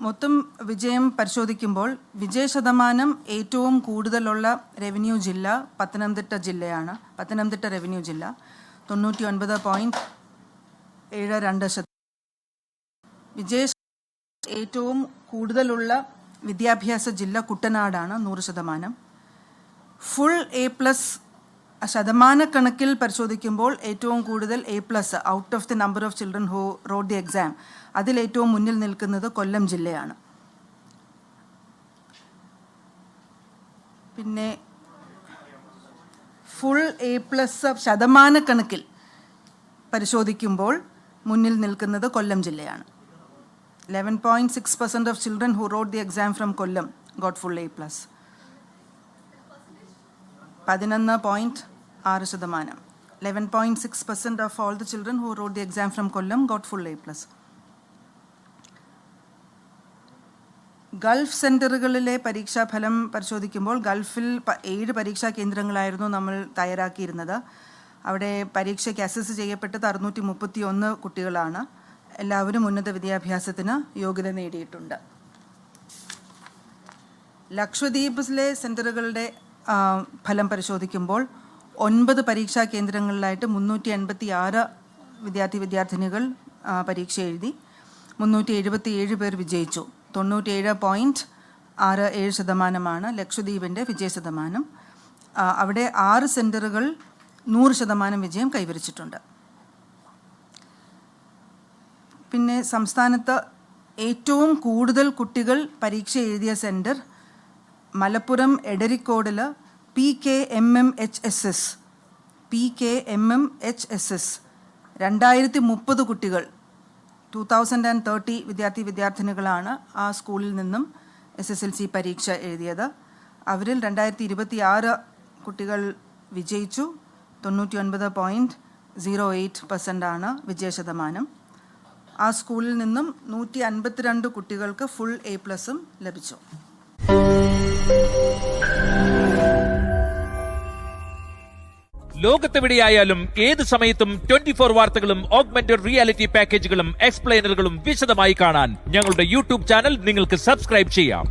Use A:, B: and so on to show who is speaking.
A: മൊത്തം വിജയം പരിശോധിക്കുമ്പോൾ വിജയ ശതമാനം ഏറ്റവും കൂടുതലുള്ള റവന്യൂ ജില്ല പത്തനംതിട്ട ജില്ലയാണ്. പത്തനംതിട്ട റവന്യൂ ജില്ല 99.72%. വിജയ ഏറ്റവും കൂടുതലുള്ള വിദ്യാഭ്യാസ ജില്ല കുട്ടനാടാണ് 100%. ഫുൾ A+ ശതമാനക്കണക്കിൽ പരിശോധിക്കുമ്പോൾ ഏറ്റവും കൂടുതൽ A+ out of the number of children who road the exam അതിൽ ഏറ്റവും മുന്നിൽ നിൽക്കുന്നത് കൊല്ലം ജില്ലയാണ്. പിന്നെ ഫുൾ A+ ശതമാനക്കണക്കിൽ പരിശോധിക്കുമ്പോൾ മുന്നിൽ നിൽക്കുന്നത് കൊല്ലം ജില്ലയാണ്. 11.6% of children who wrote the exam from Kollam got full A+. 11.6%. 11.6% of all the children who wrote the exam from Kollam got full A+. Gulf സെൻറ്ററുകളിലെ പരീക്ഷാഫലം പരിശോധിക്കുമ്പോൾ ഗൾഫിൽ 7 പരീക്ഷാ കേന്ദ്രങ്ങളായിരുന്നു നമ്മൾ തയ്യാറാക്കിയിരുന്നത്. അവിടെ പരീക്ഷയ്ക്ക് അസസ് ചെയ്യപ്പെട്ടത് 631 കുട്ടികളാണ്. എല്ലാവരും ഉന്നത വിദ്യാഭ്യാസത്തിന് യോഗ്യത നേടിയിട്ടുണ്ട്. ലക്ഷദ്വീപിലെ സെൻറ്ററുകളുടെ ഫലം പരിശോധിക്കുമ്പോൾ 9 പരീക്ഷാ കേന്ദ്രങ്ങളിലായിട്ട് 386 വിദ്യാർത്ഥിനികൾ പരീക്ഷ എഴുതി. 377 പേർ വിജയിച്ചു. 97.67% ലക്ഷദ്വീപിൻ്റെ വിജയ ശതമാനം. അവിടെ 6 സെൻറ്ററുകൾ 100% വിജയം കൈവരിച്ചിട്ടുണ്ട്. പിന്നെ സംസ്ഥാനത്ത് ഏറ്റവും കൂടുതൽ കുട്ടികൾ പരീക്ഷ എഴുതിയ സെൻറ്റർ മലപ്പുറം എടരിക്കോടിൽ PKMMHSS 2030 കുട്ടികൾ 2030 വിദ്യാർത്ഥിനികളാണ് ആ സ്കൂളിൽ നിന്നും SSLC പരീക്ഷ എഴുതിയത്. അവരിൽ 2026 കുട്ടികൾ വിജയിച്ചു. 99.08% വിജയ ശതമാനം. ആ സ്കൂളിൽ നിന്നും 152 കുട്ടികൾക്ക് ഫുൾ A+ ലഭിച്ചു.
B: ലോകത്തെവിടെയായാലും ഏത് സമയത്തും 24 വാർത്തകളും ഓഗ്മെന്റഡ് റിയാലിറ്റി പാക്കേജുകളും എക്സ്പ്ലെയിനറുകളും വിശദമായി കാണാൻ ഞങ്ങളുടെ യൂട്യൂബ് ചാനൽ നിങ്ങൾക്ക് സബ്സ്ക്രൈബ് ചെയ്യാം.